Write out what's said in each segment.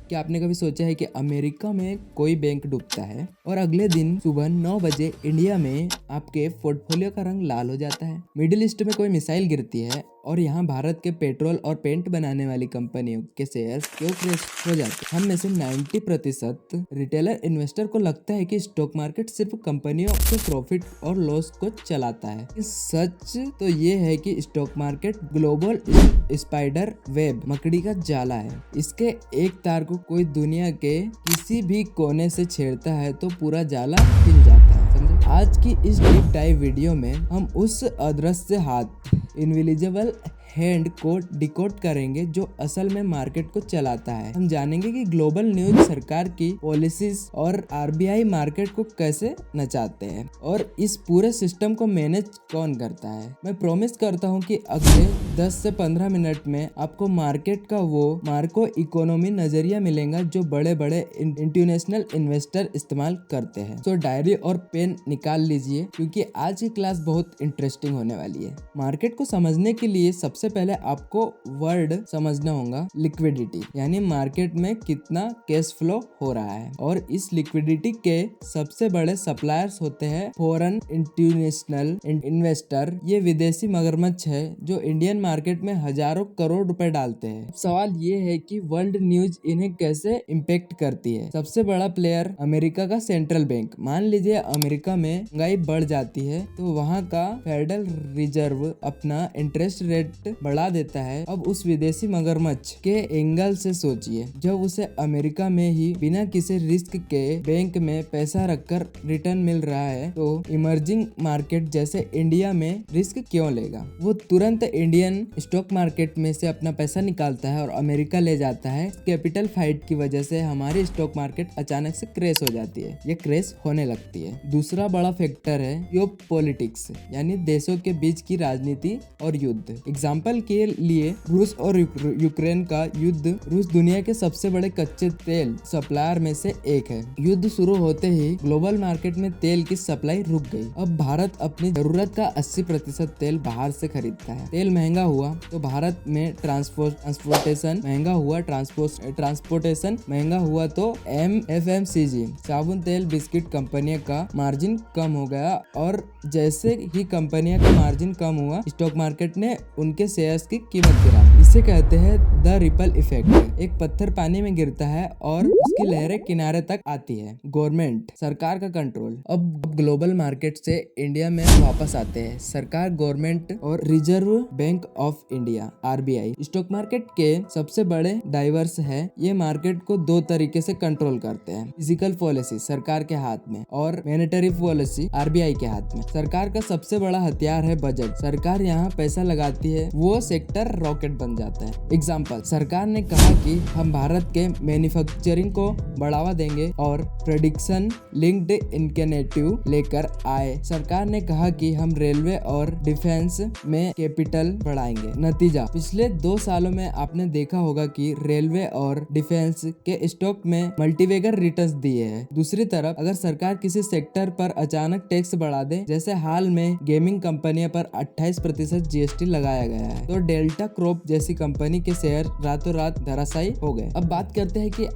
क्या आपने कभी सोचा है कि अमेरिका में कोई बैंक डूबता है और अगले दिन सुबह 9 बजे इंडिया में आपके पोर्टफोलियो का रंग लाल हो जाता है। मिडिल ईस्ट में कोई मिसाइल गिरती है और यहाँ भारत के पेट्रोल और पेंट बनाने वाली कंपनियों के शेयर्स क्यों क्रैश हो जाते हैं। हम में से 90% रिटेलर इन्वेस्टर को लगता है कि स्टॉक मार्केट सिर्फ कंपनियों के प्रॉफिट और लॉस को चलाता है। सच तो ये है कि stock market global spider web मकड़ी का जाला है। इसके एक तार को कोई दुनिया के किसी भी कोने से छेड़ता है तो पूरा जाला हिल जाता है। समझे? आज की इस डीप डाइव वीडियो में हम उस अदृश्य हाथ इनविजिबल हैंड को डिकोड करेंगे जो असल में मार्केट को चलाता है। हम जानेंगे कि ग्लोबल न्यूज, सरकार की पॉलिसीज और आरबीआई मार्केट को कैसे नचाते हैं और इस पूरे सिस्टम को मैनेज कौन करता है। मैं प्रॉमिस करता हूं कि अगले 10 से 15 मिनट में आपको मार्केट का वो मार्को इकोनॉमी नजरिया मिलेगा जो बड़े बड़े इंटरनेशनल इन्वेस्टर इस्तेमाल करते हैं। तो डायरी और पेन निकाल लीजिए क्योंकि आज की क्लास बहुत इंटरेस्टिंग होने वाली है। मार्केट को समझने के लिए सबसे पहले आपको वर्ड समझना होगा लिक्विडिटी, यानी मार्केट में कितना कैश फ्लो हो रहा है। और इस लिक्विडिटी के सबसे बड़े सप्लायर्स होते हैं फॉरेन इंटरनेशनल इन्वेस्टर। ये विदेशी मगरमच्छ है जो इंडियन मार्केट में हजारों करोड़ रुपए डालते हैं। सवाल ये है कि वर्ल्ड न्यूज इन्हें कैसे इम्पेक्ट करती है। सबसे बड़ा प्लेयर अमेरिका का सेंट्रल बैंक। मान लीजिए अमेरिका में महंगाई बढ़ जाती है तो वहाँ का फेडरल रिजर्व अपना इंटरेस्ट रेट बढ़ा देता है। अब उस विदेशी मगरमच्छ के एंगल से सोचिए, जब उसे अमेरिका में ही बिना किसी रिस्क के बैंक में पैसा रखकर रिटर्न मिल रहा है तो इमर्जिंग मार्केट जैसे इंडिया में रिस्क क्यों लेगा। वो तुरंत इंडियन स्टॉक मार्केट में से अपना पैसा निकालता है और अमेरिका ले जाता है। कैपिटल फाइट की वजह से हमारी स्टॉक मार्केट अचानक से क्रैश हो जाती है। ये क्रैश होने लगती है। दूसरा बड़ा फैक्टर है जियोपॉलिटिक्स, यानी देशों के बीच की राजनीति और युद्ध। एग्जाम्पल के लिए रूस और यूक्रेन का युद्ध। रूस दुनिया के सबसे बड़े कच्चे तेल सप्लायर में से एक है। युद्ध शुरू होते ही ग्लोबल मार्केट में तेल की सप्लाई रुक गई। अब भारत अपनी जरूरत का 80% तेल बाहर से खरीदता है। तेल महंगा हुआ तो भारत में ट्रांसपोर्टेशन महंगा हुआ। ट्रांसपोर्टेशन महंगा हुआ तो एफएमसीजी साबुन, तेल, बिस्किट कंपनियों का मार्जिन कम हो गया। और जैसे ही कंपनियों का मार्जिन कम हुआ स्टॉक मार्केट ने उनके शेयर्स की कीमत गिरा। इसे कहते हैं द रिपल इफेक्ट। एक पत्थर पानी में गिरता है और उसकी लहरें किनारे तक आती है। गवर्नमेंट, सरकार का कंट्रोल। अब ग्लोबल मार्केट से इंडिया में वापस आते हैं। सरकार, गवर्नमेंट और reserve bank of India RBI stock market के सबसे बड़े डाइवर्स है। ये मार्केट को दो तरीके से कंट्रोल करते हैं। फिजिकल पॉलिसी सरकार के हाथ में और मॉनेटरी पॉलिसी आरबीआई के हाथ में। सरकार का सबसे बड़ा हथियार है बजट। सरकार यहाँ पैसा लगाती है, वो सेक्टर रॉकेट बन जाता है। एग्जाम्पल, सरकार ने कहा कि हम भारत के मैन्युफैक्चरिंग को बढ़ावा देंगे और प्रेडिक्शन लिंक्ड इनकेनेटिव लेकर आए। सरकार ने कहा कि हम रेलवे और डिफेंस में कैपिटल बढ़ाएंगे। नतीजा, पिछले 2 सालों में आपने देखा होगा कि रेलवे और डिफेंस के स्टॉक में मल्टीवेगर रिटर्न्स दिए हैं। दूसरी तरफ अगर सरकार किसी सेक्टर पर अचानक टैक्स बढ़ा दे, जैसे हाल में गेमिंग कंपनियों पर 28% जीएसटी लगाया गया है, तो डेल्टा क्रॉप जैसी कंपनी के शेयर रातों रात धराशायी हो गए। अब बात करते हैं कि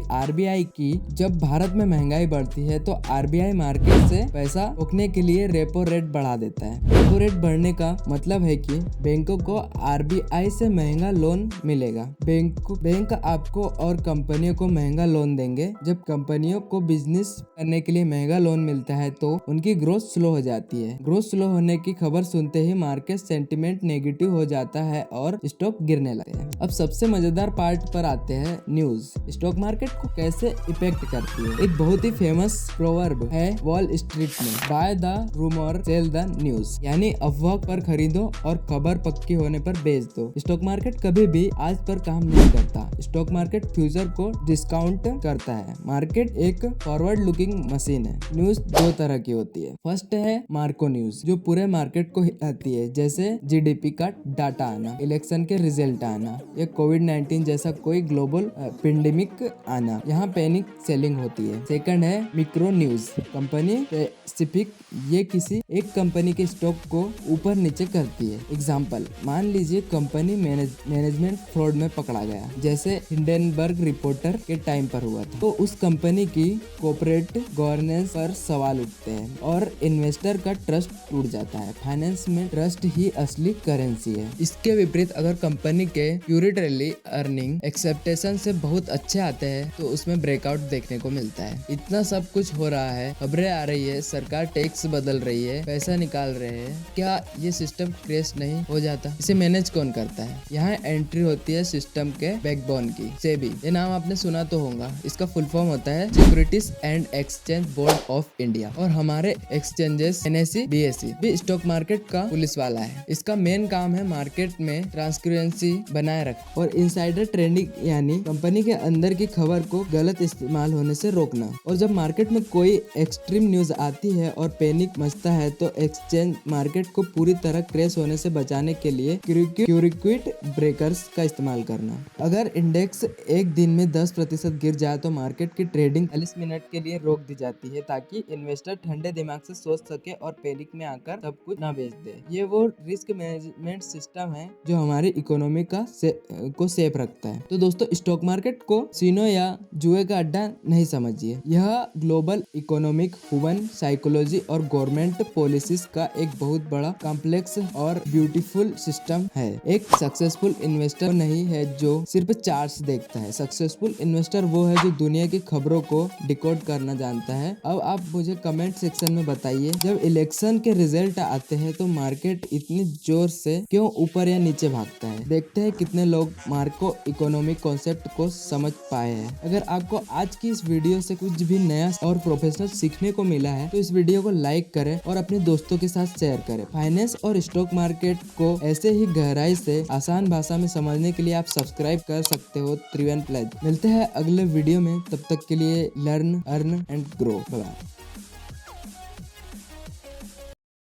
आरबीआई की। जब भारत में महंगाई बढ़ती है तो आरबीआई मार्केट से पैसा रोकने के लिए रेपो रेट बढ़ा देता है। रेपो रेट बढ़ने का मतलब है कि बैंकों को आरबीआई से महंगा लोन मिलेगा। बैंक आपको और कंपनियों को महंगा लोन देंगे। जब कंपनियों को बिजनेस करने के लिए महंगा लोन मिलता है तो उनकी ग्रोथ स्लो हो जाती है। ग्रोथ स्लो होने की खबर सुनते ही मार्केट सेंटिमेंट नेगेटिव हो जाता है और स्टॉक गिरने लगते हैं। अब सबसे मजेदार पार्ट पर आते हैं, न्यूज स्टॉक मार्केट को कैसे इफेक्ट करती है। एक बहुत ही फेमस प्रोवर्ब है वॉल स्ट्रीट में, by the rumour cell the news, यानी अफवाह पर खरीदो और खबर पक्की होने पर बेच दो। स्टॉक मार्केट कभी भी आज पर काम नहीं करता। स्टॉक मार्केट फ्यूचर को डिस्काउंट करता है। मार्केट एक फॉरवर्ड लुकिंग मशीन है। न्यूज 2 तरह की होती है। फर्स्ट है मार्को न्यूज जो पूरे मार्केट को हिलाती है, जैसे जीडीपी का डाटा आना, इलेक्शन के रिजल्ट आना या कोविड-19 जैसा कोई ग्लोबल पेंडेमिक आना। यहाँ पैनिक सेलिंग ट्रेडिंग होती है। सेकंड है मिक्रो न्यूज, कंपनी स्पेसिफिक, ये किसी एक कंपनी के स्टॉक को ऊपर नीचे करती है। एग्जाम्पल, मान लीजिए कंपनी मैनेजमेंट फ्रॉड में पकड़ा गया, जैसे हिंडनबर्ग रिपोर्टर के टाइम पर हुआ था, तो उस कंपनी की कॉर्पोरेट गवर्नेंस पर सवाल उठते हैं और इन्वेस्टर का ट्रस्ट टूट जाता है। फाइनेंस में ट्रस्ट ही असली करेंसी है। इसके विपरीत अगर कंपनी के क्यूरेटरली अर्निंग एक्सेप्टेशन से बहुत अच्छे आते हैं तो उसमें ब्रेकआउट देखने को मिलता है। इतना सब कुछ हो रहा है, खबरें आ रही है, सरकार टैक्स बदल रही है, पैसा निकाल रहे हैं, क्या ये सिस्टम क्रैश नहीं हो जाता? इसे मैनेज कौन करता है? यहाँ एंट्री होती है सिस्टम के बैकबोन की, सेबी। ये नाम आपने सुना तो होगा। इसका फुल फॉर्म होता है securities and exchange board of India. और हमारे एक्सचेंजेस NSE, BSE भी स्टॉक मार्केट का पुलिस वाला है। इसका मेन काम है मार्केट में ट्रांसपेरेंसी बनाए रखना और इनसाइडर ट्रेडिंग यानी कंपनी के अंदर की खबर को गलत इस्तेमाल होने से रोकना। और जब मार्केट में कोई एक्सट्रीम न्यूज आती है और पैनिक मचता है तो एक्सचेंज मार्केट को पूरी तरह क्रैश होने से बचाने के लिए क्यूरिक्विट ब्रेकर्स का इस्तेमाल करना। अगर इंडेक्स एक दिन में 10% गिर जाए तो मार्केट की ट्रेडिंग 40 मिनट के लिए रोक दी जाती है ताकि इन्वेस्टर ठंडे दिमाग से सोच सके और पैनिक में आकर सब कुछ ना बेच दे। ये वो रिस्क मैनेजमेंट सिस्टम है जो हमारी इकोनॉमी को सेफ रखता है। तो दोस्तों, स्टॉक मार्केट को सीनो या जुए का अड्डा नहीं समझिए। यह ग्लोबल इकोनॉमिक, ह्यूमन साइकोलॉजी और गवर्नमेंट पॉलिसीज का एक बहुत बड़ा कॉम्प्लेक्स और ब्यूटीफुल सिस्टम है। एक सक्सेसफुल इन्वेस्टर नहीं है जो सिर्फ चार्ट्स देखता है। सक्सेसफुल इन्वेस्टर वो है जो दुनिया की खबरों को डिकोड करना जानता है। अब आप मुझे कमेंट सेक्शन में बताइए, जब इलेक्शन के रिजल्ट आते हैं तो मार्केट इतनी जोर से क्यों ऊपर या नीचे भागता है? देखते हैं कितने लोग मार्को इकोनॉमिक कॉन्सेप्ट को समझ पाए हैं। अगर आपको आज की इस वीडियो से कुछ भी नया और प्रोफेशनल सीखने को मिला है तो इस वीडियो को लाइक करें और अपने दोस्तों के साथ शेयर करें। फाइनेंस और स्टॉक मार्केट को ऐसे ही गहराई से आसान भाषा में समझने के लिए आप सब्सक्राइब कर सकते हो त्रिवेन प्लस। मिलते हैं अगले वीडियो में, तब तक के लिए learn, earn and grow. Bye.